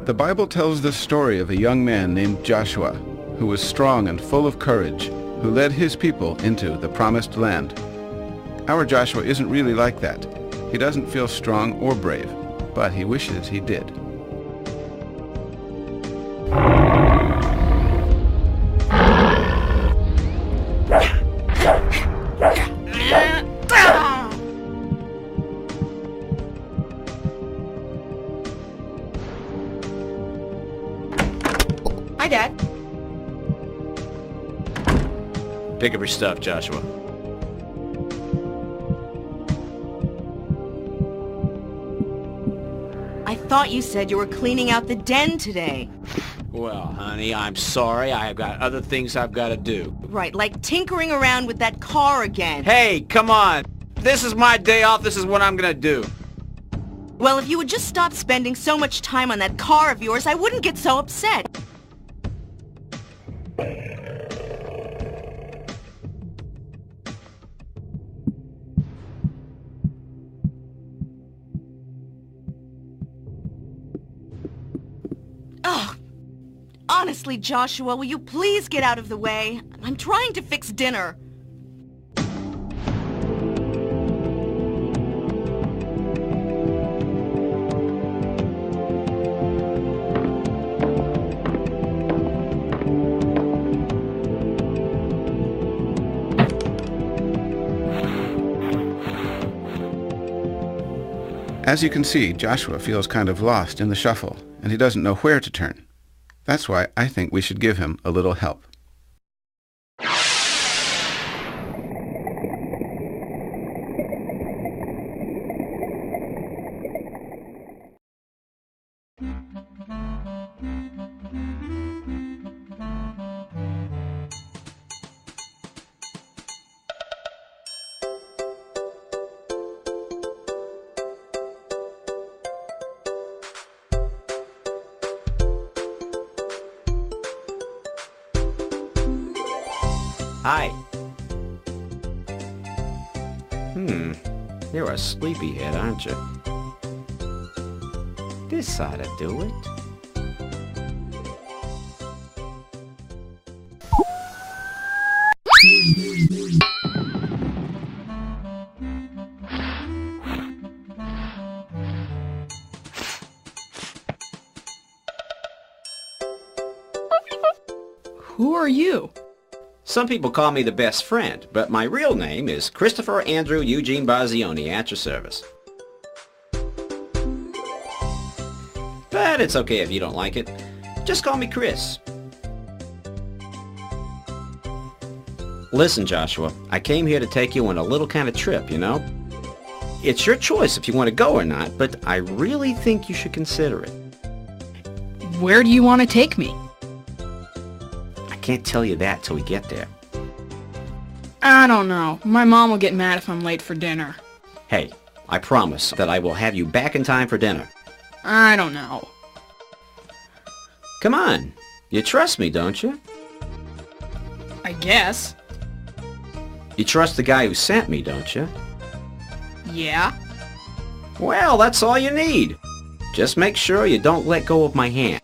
The Bible tells the story of a young man named Jasua, who was strong and full of courage, who led his people into the promised land. Our Joshua isn't really like that. He doesn't feel strong or brave, but he wishes he did. Hi, Dad. Pick up your stuff, Joshua. I thought you said you were cleaning out the den today. Well, honey, I'm sorry. I have got other things I've got to do. Right, like tinkering around with that car again. Hey, come on. This is my day off. This is what I'm going to do. Well, if you would just stop spending so much time on that car of yours, I wouldn't get so upset. Oh, honestly, Joshua, will you please get out of the way? I'm trying to fix dinner. As you can see, Joshua feels kind of lost in the shuffle, and he doesn't know where to turn. That's why I think we should give him a little help. Hi. You're a sleepyhead, aren't you? This ought to do it. Who are you? Some people call me the best friend, but my real name is Christopher Andrew Eugene Barzioni, at your service. But it's okay if you don't like it. Just call me Chris. Listen, Joshua, I came here to take you on a little kind of trip, you know? It's your choice if you want to go or not, but I really think you should consider it. Where do you want to take me? Can't tell you that till we get there. I don't know. My mom will get mad if I'm late for dinner. Hey, I promise that I will have you back in time for dinner. I don't know. Come on. You trust me, don't you? I guess. You trust the guy who sent me, don't you? Yeah. Well, that's all you need. Just make sure you don't let go of my hand.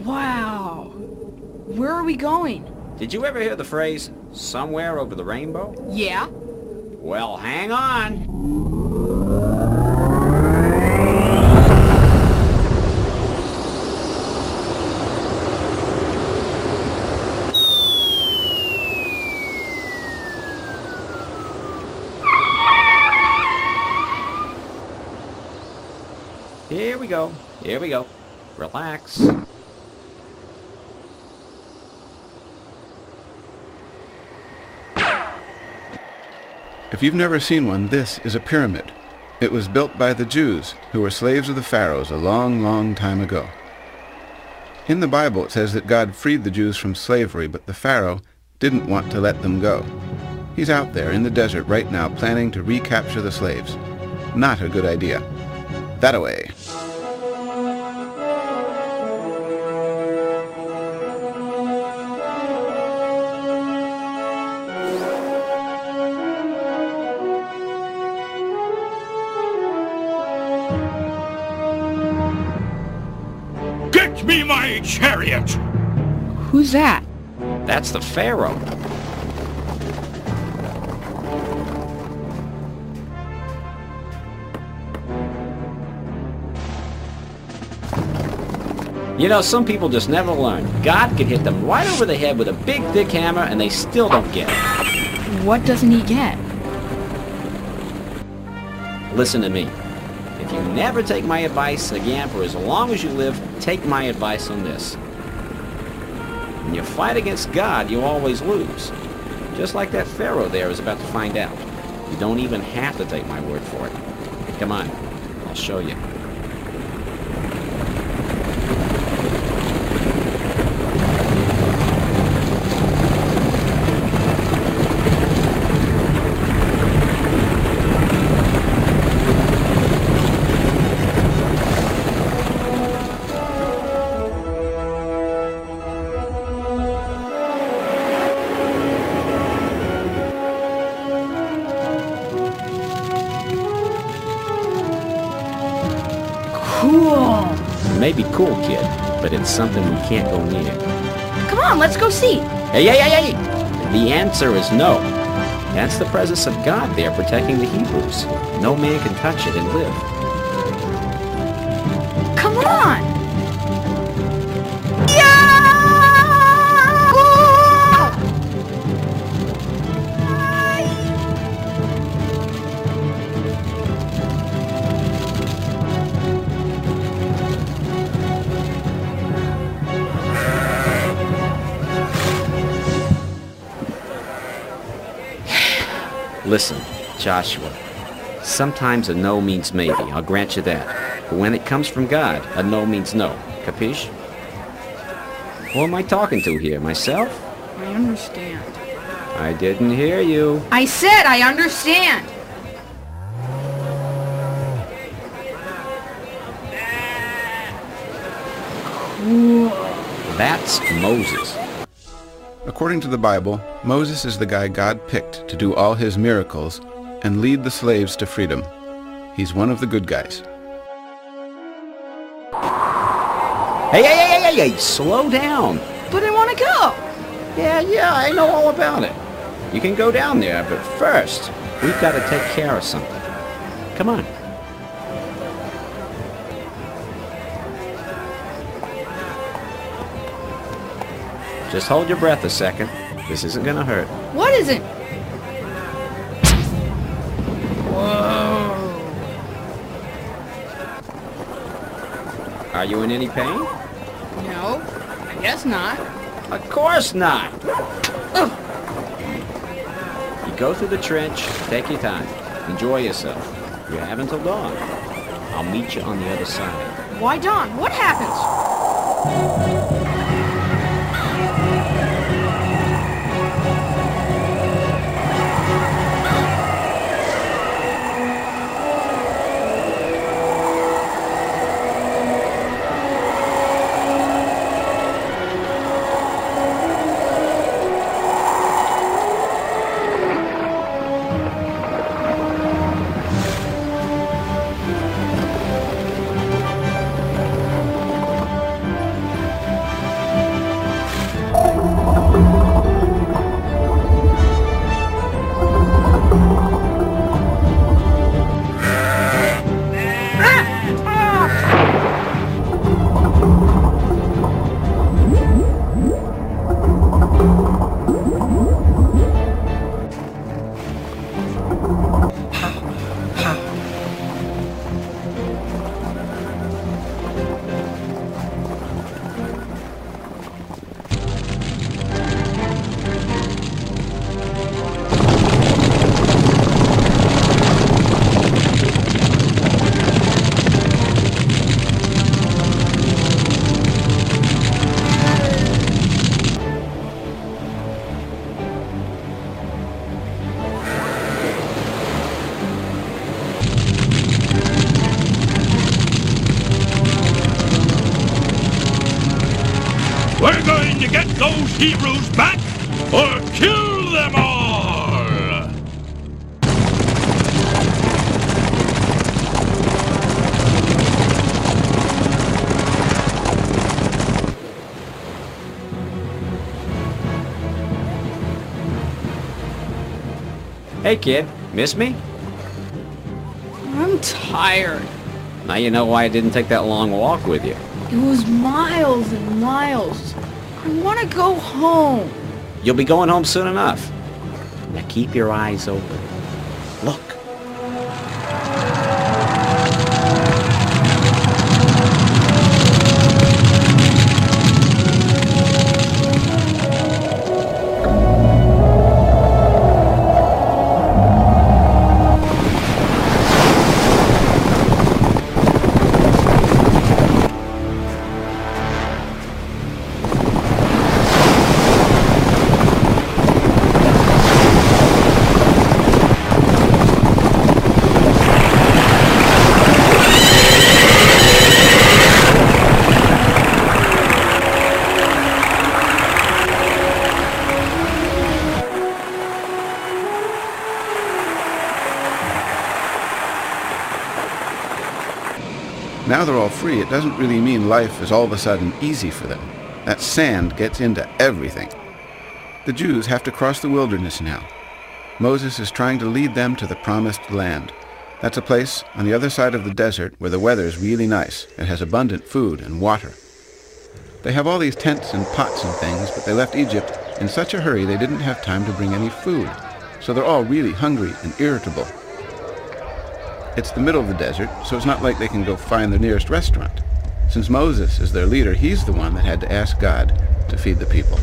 Wow. Where are we going? Did you ever hear the phrase, somewhere over the rainbow? Yeah. Well, hang on. Here we go. Here we go. Relax. If you've never seen one, this is a pyramid. It was built by the Jews, who were slaves of the pharaohs a long, long time ago. In the Bible it says that God freed the Jews from slavery, but the Pharaoh didn't want to let them go. He's out there in the desert right now planning to recapture the slaves. Not a good idea. That-a-way. Get me my chariot! Who's that? That's the Pharaoh. You know, some people just never learn. God could hit them right over the head with a big, thick hammer, and they still don't get it. What doesn't he get? Listen to me. If you never take my advice again for as long as you live, take my advice on this. When you fight against God, you always lose. Just like that Pharaoh there is about to find out. You don't even have to take my word for it. Come on, I'll show you. Cool. It may be cool, kid, but it's something we can't go near. Come on, let's go see. Hey, hey, hey, hey! The answer is no. That's the presence of God there protecting the Hebrews. No man can touch it and live. Come on. Listen, Joshua, sometimes a no means maybe, I'll grant you that. But when it comes from God, a no means no. Capiche? Who am I talking to here, myself? I understand. I didn't hear you. I said I understand. Cool. That's Moses. According to the Bible, Moses is the guy God picked to do all his miracles and lead the slaves to freedom. He's one of the good guys. Hey, hey, hey, hey, hey, slow down. But I want to go. Yeah, I know all about it. You can go down there, but first, we've got to take care of something. Come on. Just hold your breath a second. This isn't gonna hurt. What is it? Whoa. Are you in any pain? No, I guess not. Of course not. Ugh. You go through the trench, take your time. Enjoy yourself. You have until dawn. I'll meet you on the other side. Why, Don? What happens? We're going to get those Hebrews back, or kill them all! Hey kid, miss me? I'm tired. Now you know why I didn't take that long walk with you. It was miles and miles. I want to go home. You'll be going home soon enough. Now keep your eyes open. Look. Now they're all free, it doesn't really mean life is all of a sudden easy for them. That sand gets into everything. The Jews have to cross the wilderness now. Moses is trying to lead them to the promised land. That's a place on the other side of the desert where the weather is really nice and has abundant food and water. They have all these tents and pots and things, but they left Egypt in such a hurry they didn't have time to bring any food. So they're all really hungry and irritable. It's the middle of the desert, so it's not like they can go find the nearest restaurant. Since Moses is their leader, he's the one that had to ask God to feed the people.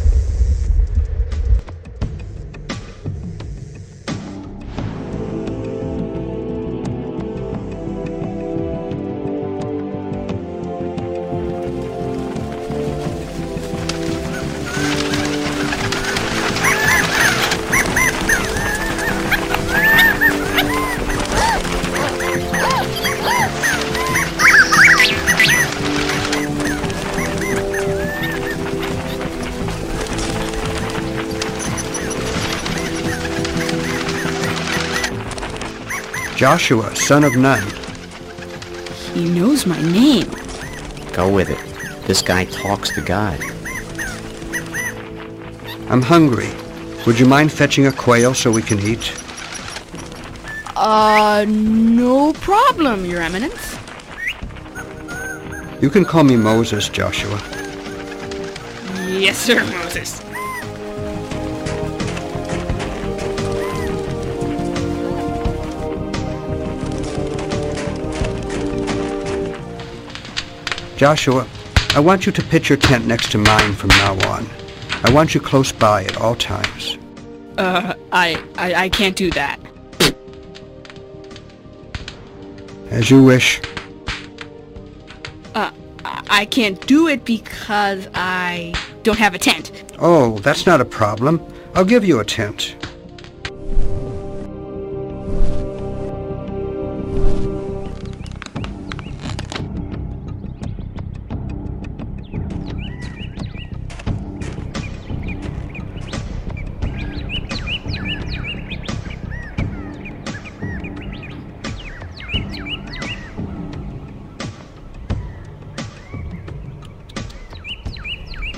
Jasua, son of Nun. He knows my name. Go with it. This guy talks to God. I'm hungry. Would you mind fetching a quail so we can eat? No problem, Your Eminence. You can call me Moses, Joshua. Yes, sir, Moses. Joshua, I want you to pitch your tent next to mine from now on. I want you close by at all times. I can't do that. As you wish. I can't do it because I don't have a tent. Oh, that's not a problem. I'll give you a tent.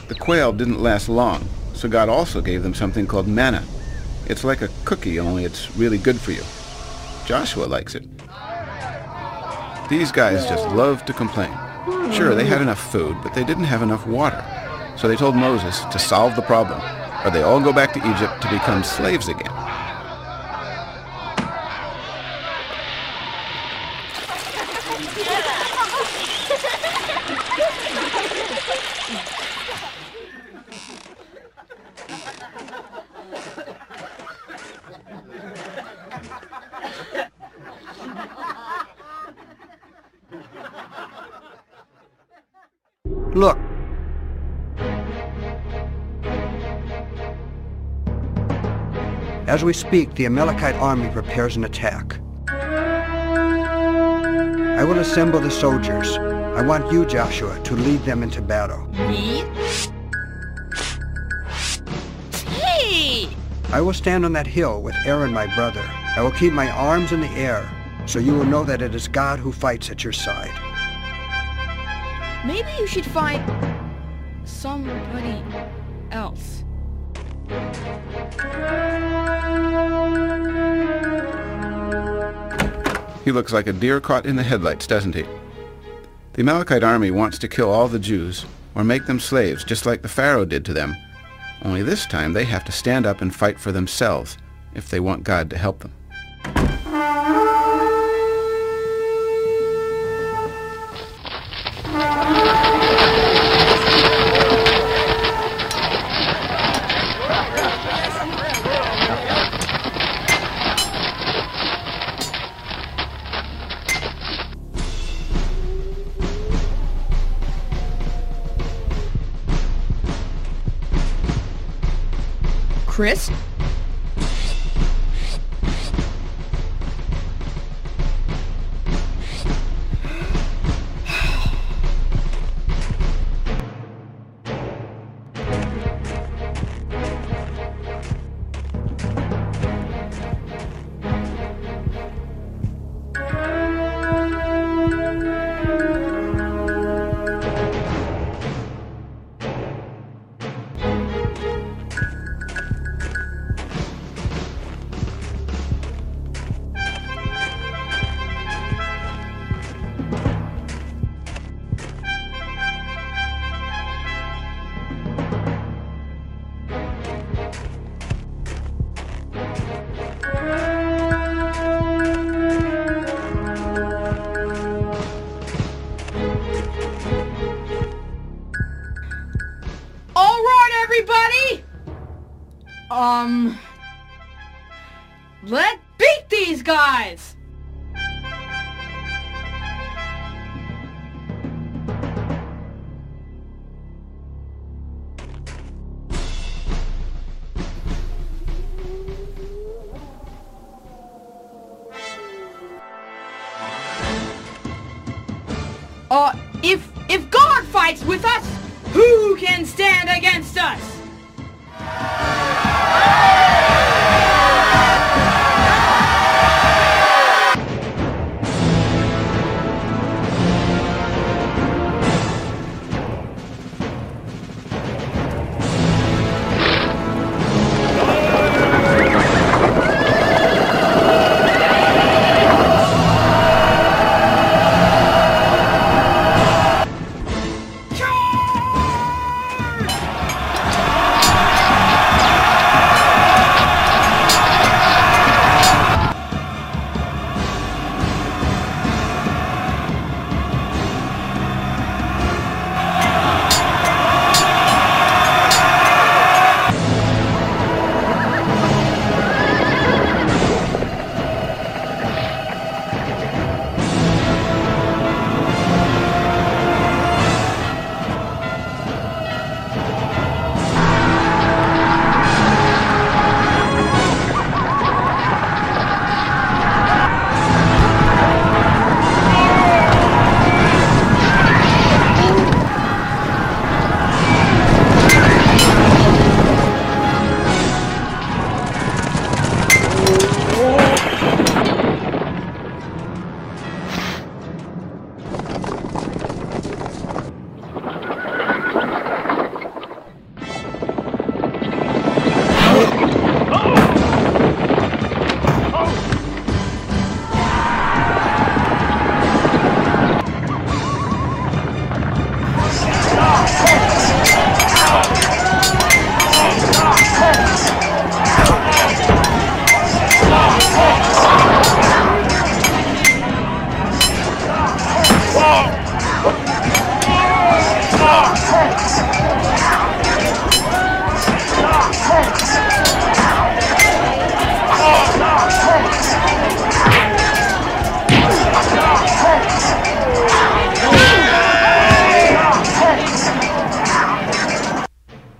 The quail didn't last long, so God also gave them something called manna. It's like a cookie, only it's really good for you. Joshua likes it. These guys just love to complain. Sure, they had enough food, but they didn't have enough water. So they told Moses to solve the problem, or they all go back to Egypt to become slaves again. Look. As we speak, the Amalekite army prepares an attack. I will assemble the soldiers. I want you, Joshua, to lead them into battle. Me? Hey! I will stand on that hill with Aaron, my brother. I will keep my arms in the air, so you will know that it is God who fights at your side. Maybe you should find somebody else. He looks like a deer caught in the headlights, doesn't he? The Amalekite army wants to kill all the Jews or make them slaves just like the Pharaoh did to them. Only this time they have to stand up and fight for themselves if they want God to help them. Chris? Everybody! Let's beat these guys! If God fights with us, who can stand against us?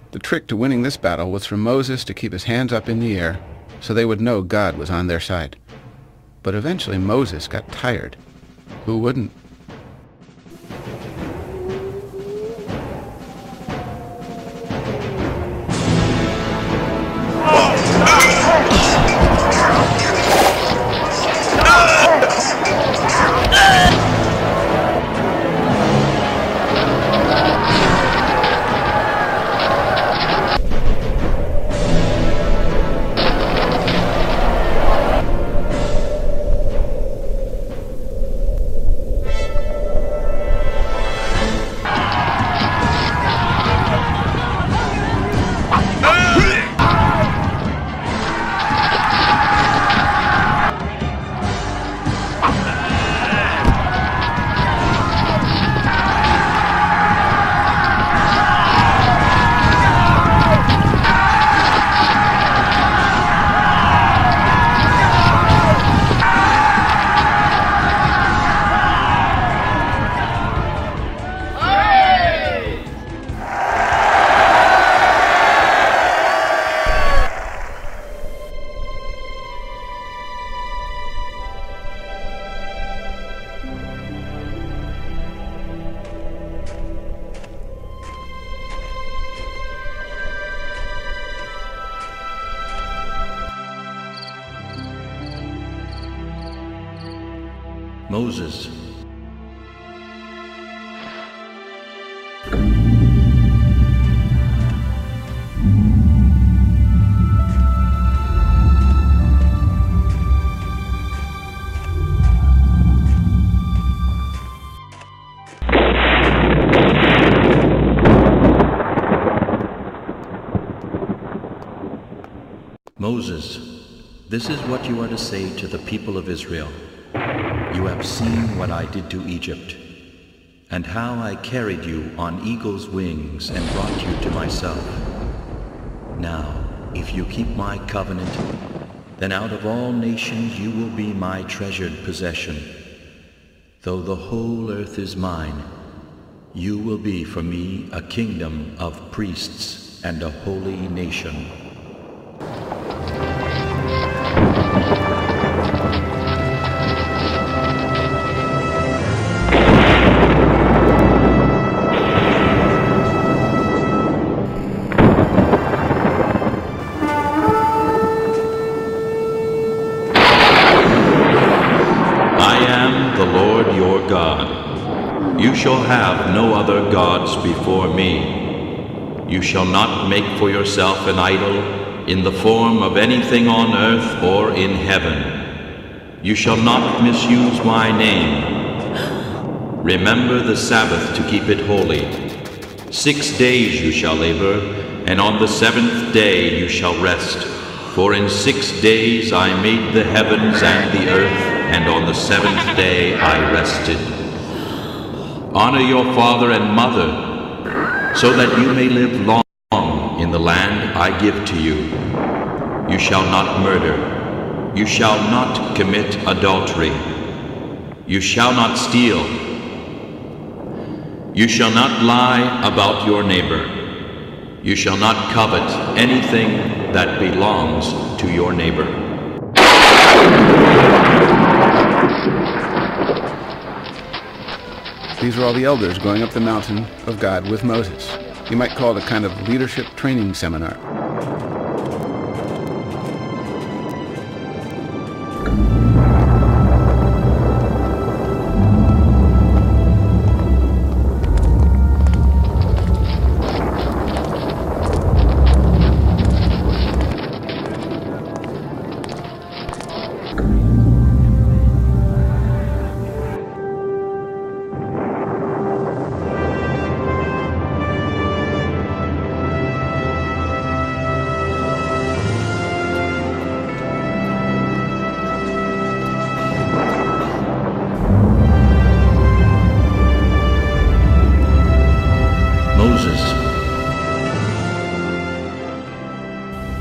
The trick to winning this battle was for Moses to keep his hands up in the air so they would know God was on their side. But eventually Moses got tired. Who wouldn't? Moses. Moses, this is what you are to say to the people of Israel. You have seen what I did to Egypt, and how I carried you on eagle's wings and brought you to myself. Now, if you keep my covenant, then out of all nations you will be my treasured possession. Though the whole earth is mine, you will be for me a kingdom of priests and a holy nation. You shall have no other gods before me. You shall not make for yourself an idol in the form of anything on earth or in heaven. You shall not misuse my name. Remember the Sabbath to keep it holy. 6 days you shall labor, and on the 7th day you shall rest. For in 6 days I made the heavens and the earth, and on the 7th day I rested. Honor your father and mother, so that you may live long in the land I give to you. You shall not murder. You shall not commit adultery. You shall not steal. You shall not lie about your neighbor. You shall not covet anything that belongs to your neighbor. These were all the elders going up the mountain of God with Moses. You might call it a kind of leadership training seminar.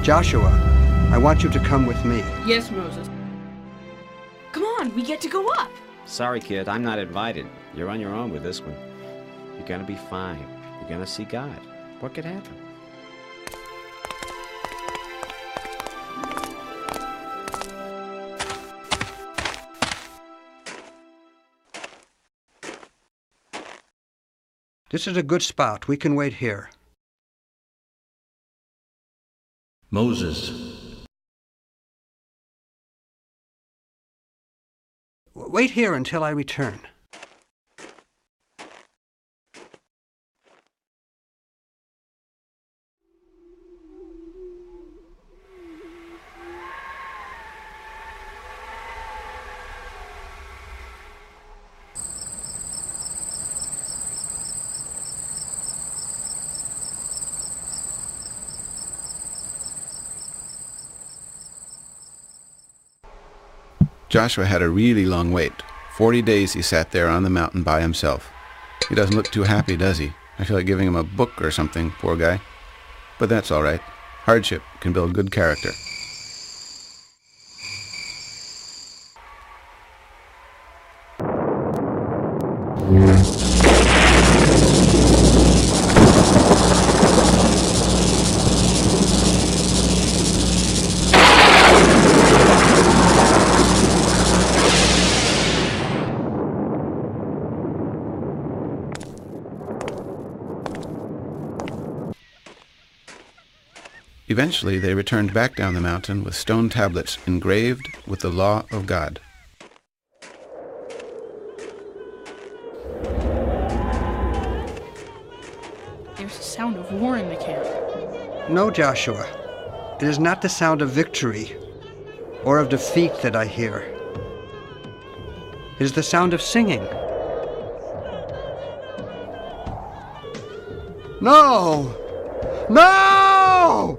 Joshua, I want you to come with me. Yes, Moses. Come on, we get to go up. Sorry, kid, I'm not invited. You're on your own with this one. You're gonna be fine. You're gonna see God. What could happen? This is a good spot. We can wait here. Moses. Wait here until I return. Joshua had a really long wait. 40 days he sat there on the mountain by himself. He doesn't look too happy, does he? I feel like giving him a book or something, poor guy. But that's all right. Hardship can build good character. Eventually, they returned back down the mountain with stone tablets engraved with the law of God. There's a sound of war in the camp. No, Joshua. It is not the sound of victory or of defeat that I hear. It is the sound of singing. No! No!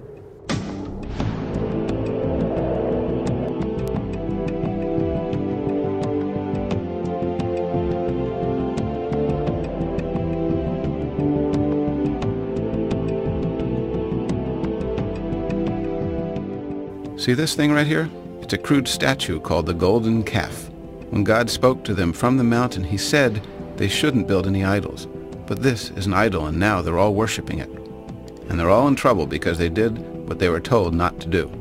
See this thing right here? It's a crude statue called the Golden Calf. When God spoke to them from the mountain, he said they shouldn't build any idols. But this is an idol, and now they're all worshiping it. And they're all in trouble because they did what they were told not to do.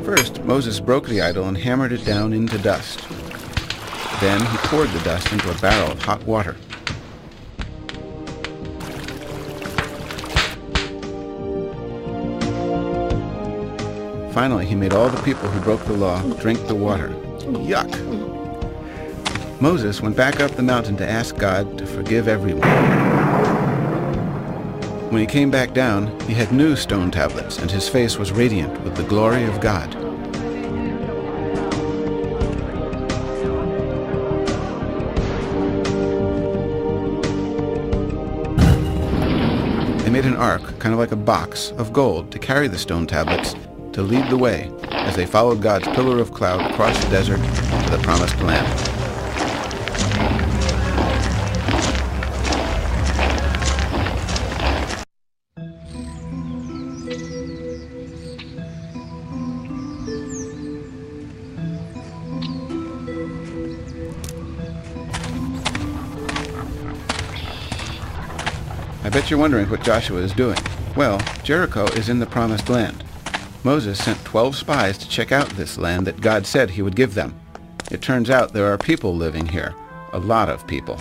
First, Moses broke the idol and hammered it down into dust. Then he poured the dust into a barrel of hot water. Finally, he made all the people who broke the law drink the water. Yuck! Moses went back up the mountain to ask God to forgive everyone. When he came back down, he had new stone tablets, and his face was radiant with the glory of God. They made an ark, kind of like a box, of gold to carry the stone tablets to lead the way as they followed God's pillar of cloud across the desert to the promised land. I bet you're wondering what Joshua is doing. Well, Jericho is in the promised land. Moses sent 12 spies to check out this land that God said he would give them. It turns out there are people living here, a lot of people.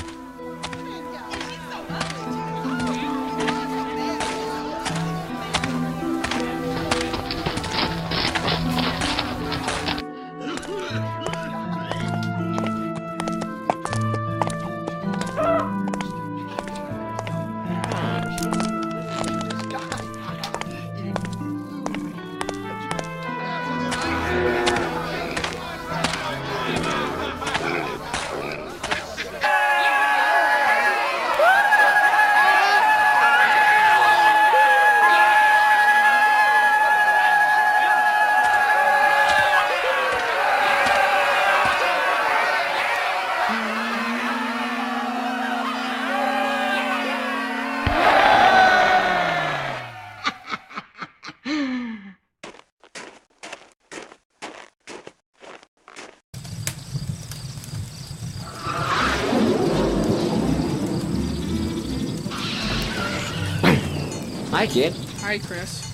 Hi, kid. Hi, Chris.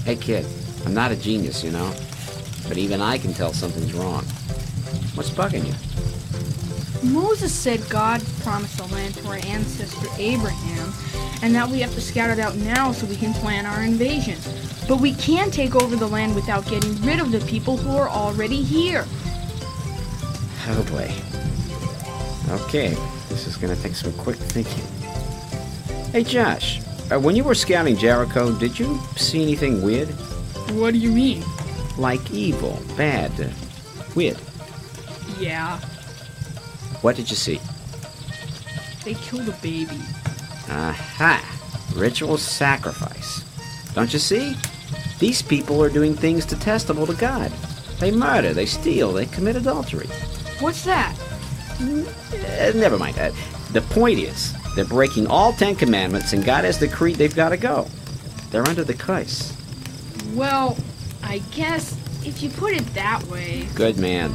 Hey, kid. I'm not a genius, you know. But even I can tell something's wrong. What's bugging you? Moses said God promised the land to our ancestor Abraham, and that we have to scout it out now so we can plan our invasion. But we can't take over the land without getting rid of the people who are already here. Oh, boy. Okay, this is gonna take some quick thinking. Hey, Josh, when you were scouting Jericho, did you see anything weird? What do you mean? Like evil, bad, weird. Yeah, What did you see? they killed a baby. Aha! Ritual sacrifice. Don't you see? These people are doing things detestable to God. They murder, they steal, they commit adultery. What's that? Never mind that. The point is, they're breaking all 10 commandments, and God has decreed they've got to go. They're under the curse. Well, I guess if you put it that way. Good man.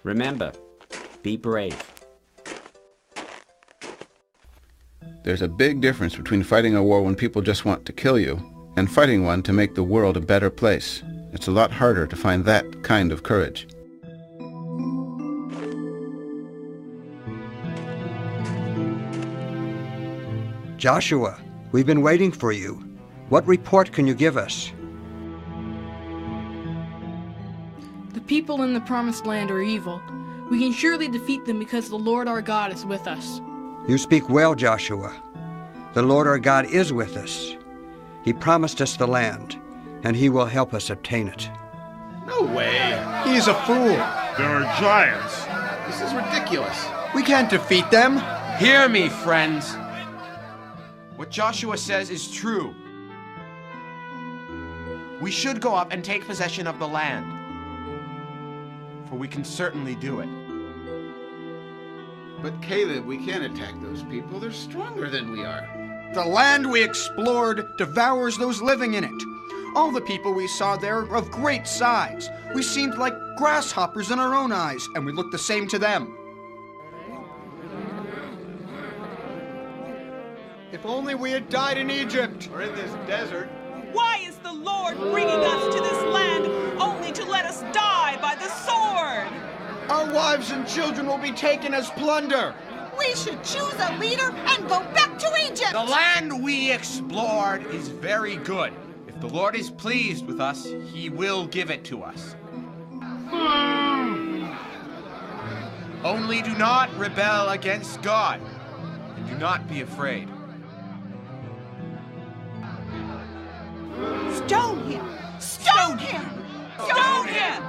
Remember, be brave. There's a big difference between fighting a war when people just want to kill you and fighting one to make the world a better place. It's a lot harder to find that kind of courage. Joshua, we've been waiting for you. What report can you give us? The people in the Promised Land are evil. We can surely defeat them because the Lord our God is with us. You speak well, Joshua. The Lord our God is with us. He promised us the land, and he will help us obtain it. No way. He's a fool. There are giants. This is ridiculous. We can't defeat them. Hear me, friends. What Joshua says is true. We should go up and take possession of the land, for we can certainly do it. But Caleb, we can't attack those people. They're stronger than we are. The land we explored devours those living in it. All the people we saw there are of great size. We seemed like grasshoppers in our own eyes, and we looked the same to them. If only we had died in Egypt. Or in this desert. Why is the Lord bringing us to this land only to let us die by the sword? Our wives and children will be taken as plunder. We should choose a leader and go back to Egypt! The land we explored is very good. If the Lord is pleased with us, he will give it to us. Only do not rebel against God, and do not be afraid. Stone him! Stone him! Stone him!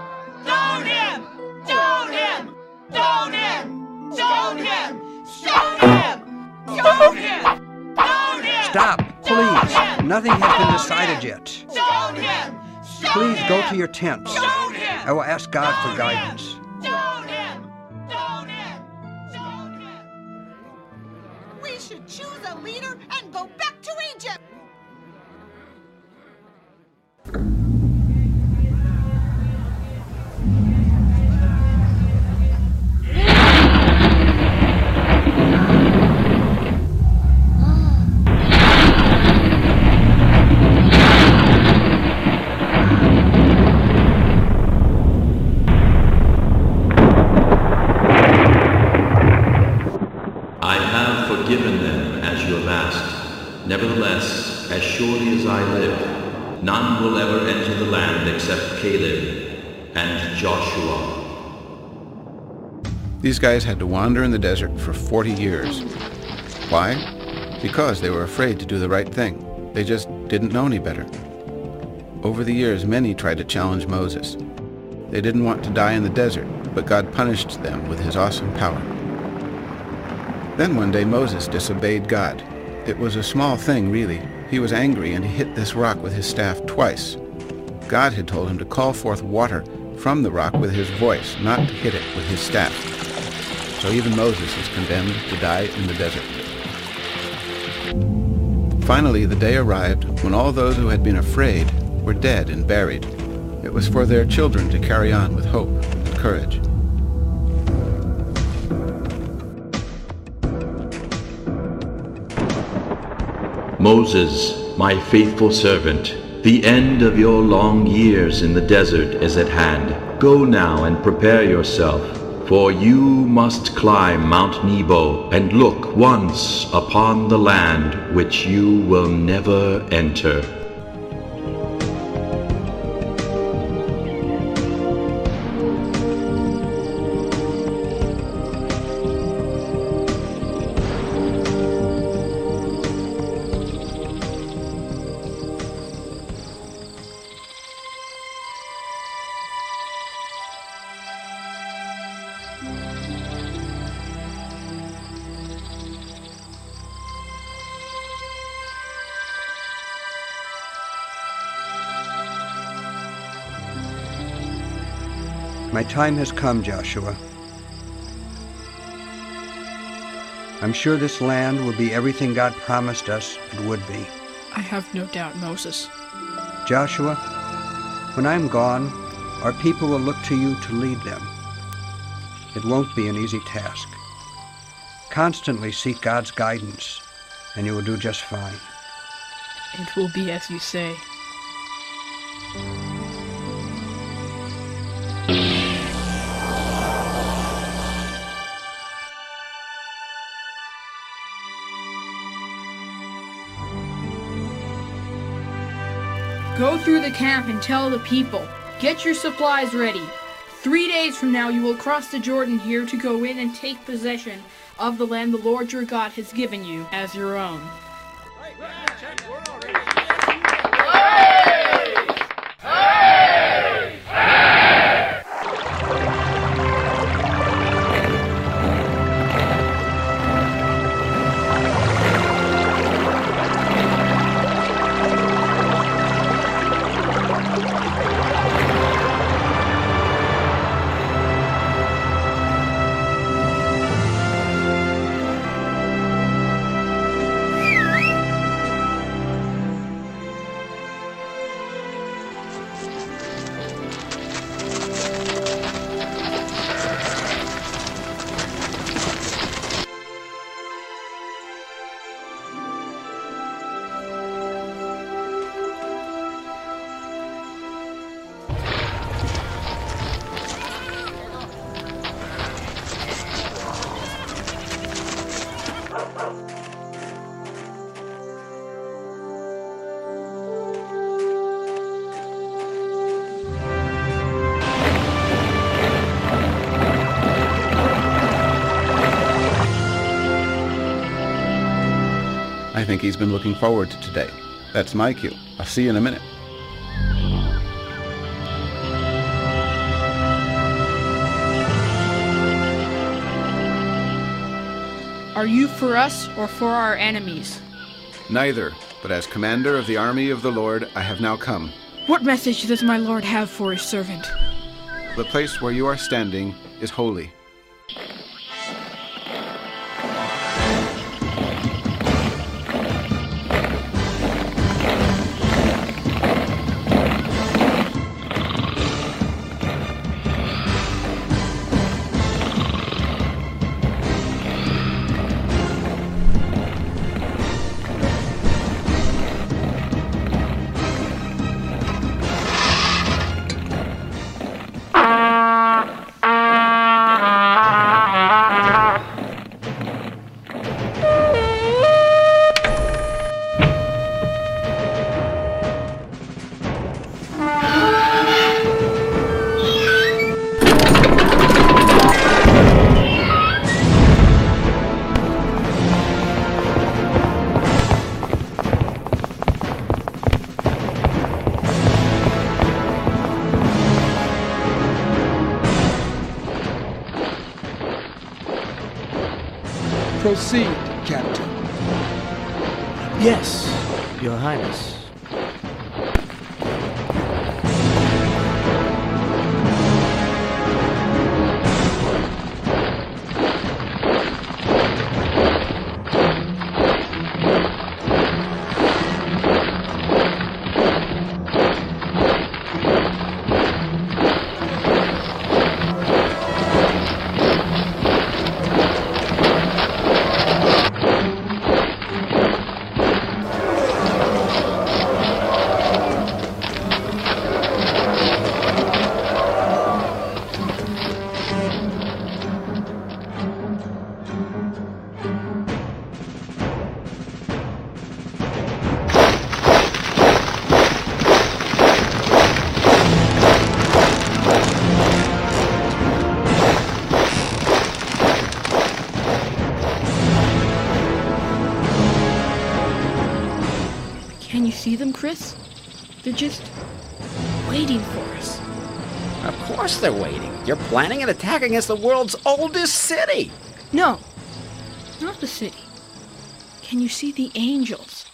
Stone him! Stone him! Stone him! Stone him! Stone him! Stone him! Stone him! Stop, please. Nothing has been decided yet. Stone him! Please go to your tents. Stone him! I will ask God for guidance. Stone him! Stone him! Stone him! We should choose a leader and go back to Egypt! I have forgiven them as you have asked. Nevertheless, as surely as I live, none will ever enter the land except Caleb and Joshua. These guys had to wander in the desert for 40 years. Why? Because they were afraid to do the right thing. They just didn't know any better. Over the years, many tried to challenge Moses. They didn't want to die in the desert, but God punished them with his awesome power. Then one day Moses disobeyed God. It was a small thing, really. He was angry and he hit this rock with his staff twice. God had told him to call forth water from the rock with his voice, not to hit it with his staff. So even Moses is condemned to die in the desert. Finally, the day arrived when all those who had been afraid were dead and buried. It was for their children to carry on with hope and courage. Moses, my faithful servant, the end of your long years in the desert is at hand. Go now and prepare yourself, for you must climb Mount Nebo and look once upon the land which you will never enter. My time has come, Joshua. I'm sure this land will be everything God promised us it would be. I have no doubt, Moses. Joshua, when I'm gone, our people will look to you to lead them. It won't be an easy task. Constantly seek God's guidance, and you will do just fine. It will be as you say. Go through the camp and tell the people, get your supplies ready. 3 days from now you will cross the Jordan here to go in and take possession of the land the Lord your God has given you as your own. I think he's been looking forward to today. That's my cue. I'll see you in a minute. Are you for us or for our enemies? Neither, but as commander of the army of the Lord, I have now come. What message does my Lord have for his servant? The place where you are standing is holy. Proceed, Captain. Yes, Your Highness. Can you see them, Chris? They're just waiting for us. Of course they're waiting. You're planning an attack against the world's oldest city. No, not the city. Can you see the angels?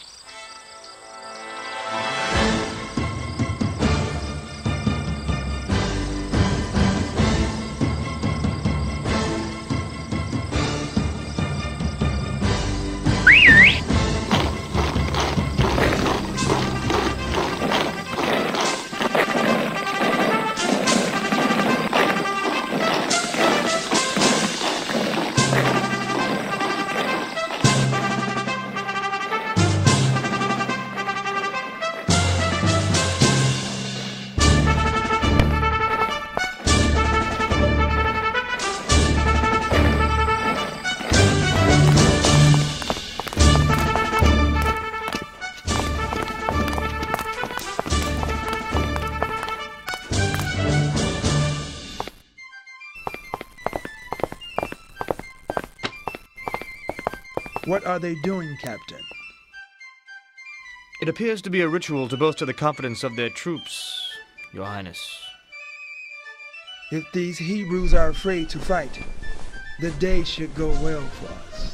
What are they doing, Captain? It appears to be a ritual to bolster the confidence of their troops, Your Highness. If these Hebrews are afraid to fight, the day should go well for us.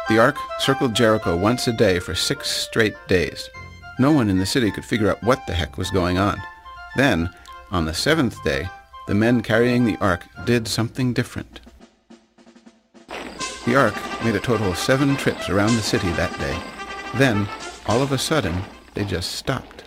The ark circled Jericho once a day for 6 straight days. No one in the city could figure out what the heck was going on. Then, on the 7th day, the men carrying the ark did something different. The ark made a total of 7 trips around the city that day. Then, all of a sudden, they just stopped.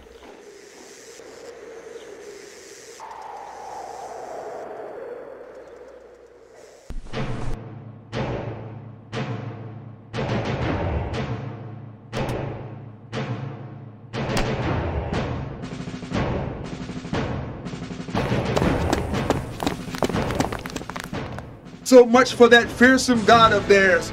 So much for that fearsome god of theirs.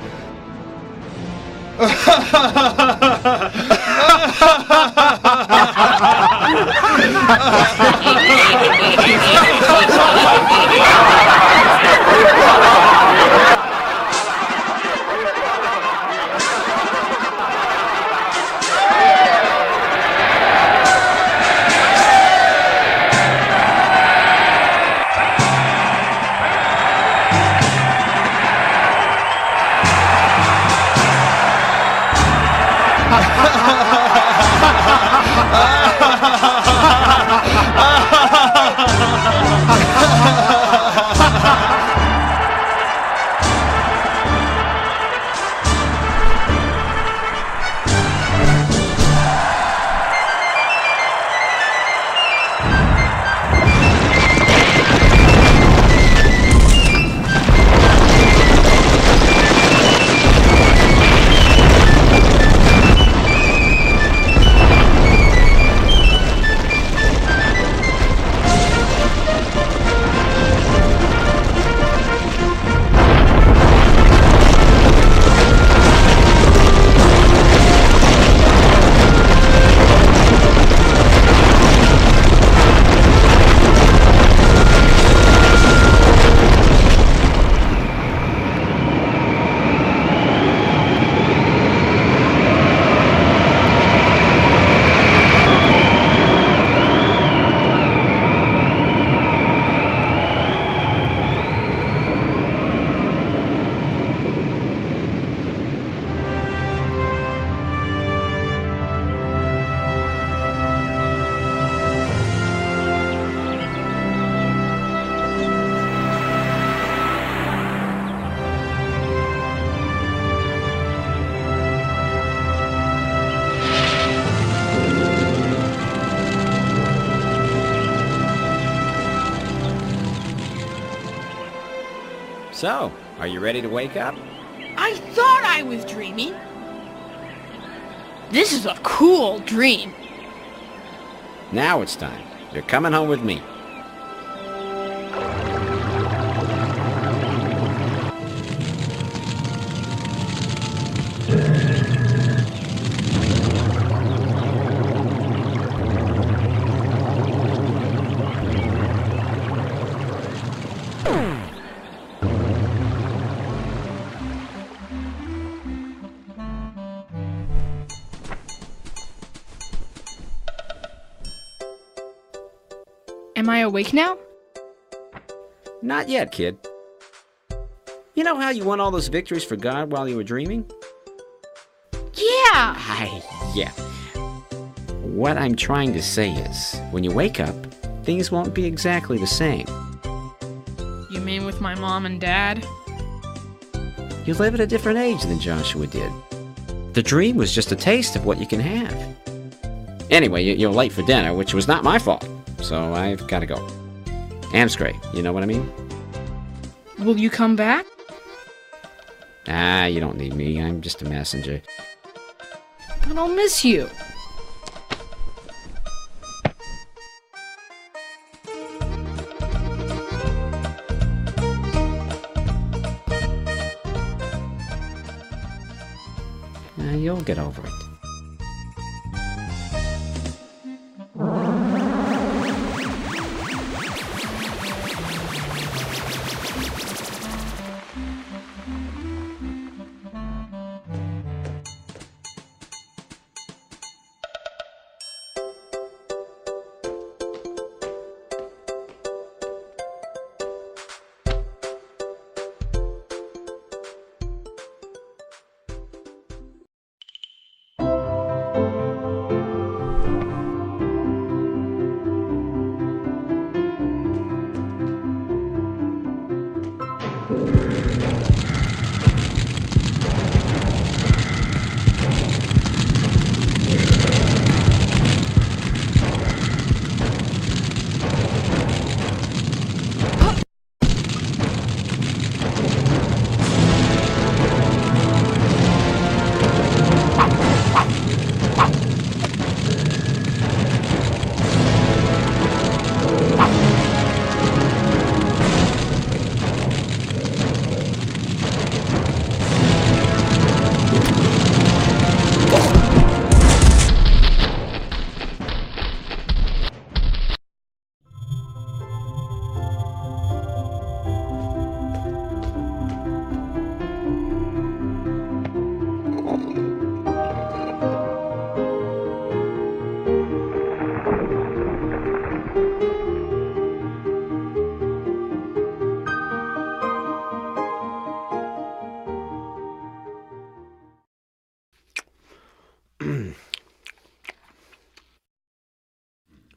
So, are you ready to wake up? I thought I was dreaming. This is a cool dream. Now it's time. You're coming home with me. Am I awake now? Not yet, kid. You know how you won all those victories for God while you were dreaming? Yeah! Yeah. What I'm trying to say is, when you wake up, things won't be exactly the same. You mean with my mom and dad? You live at a different age than Joshua did. The dream was just a taste of what you can have. Anyway, you're late for dinner, which was not my fault. So I've got to go. Amscray, you know what I mean? Will you come back? You don't need me. I'm just a messenger. But I'll miss you. you'll get over it.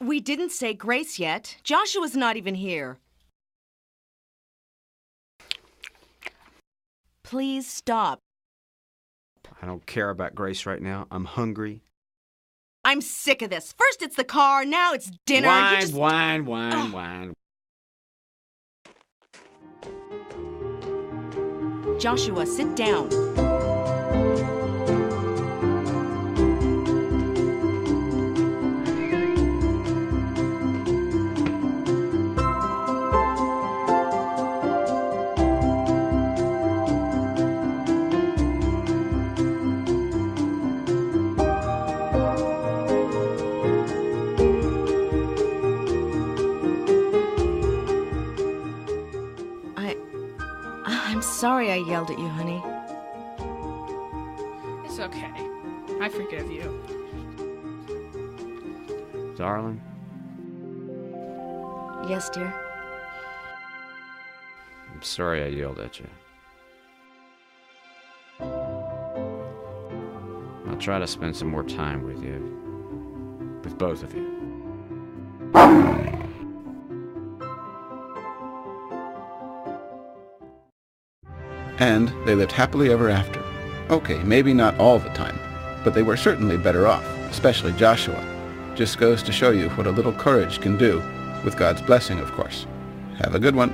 We didn't say grace yet. Joshua's not even here. Please stop. I don't care about grace right now. I'm hungry. I'm sick of this. First it's the car, now it's dinner. Wine. Joshua, sit down. I'm sorry I yelled at you, honey. It's okay. I forgive you. Darling? Yes, dear? I'm sorry I yelled at you. I'll try to spend some more time with you. With both of you. And they lived happily ever after. Okay, maybe not all the time, but they were certainly better off, especially Joshua. Just goes to show you what a little courage can do, with God's blessing, of course. Have a good one.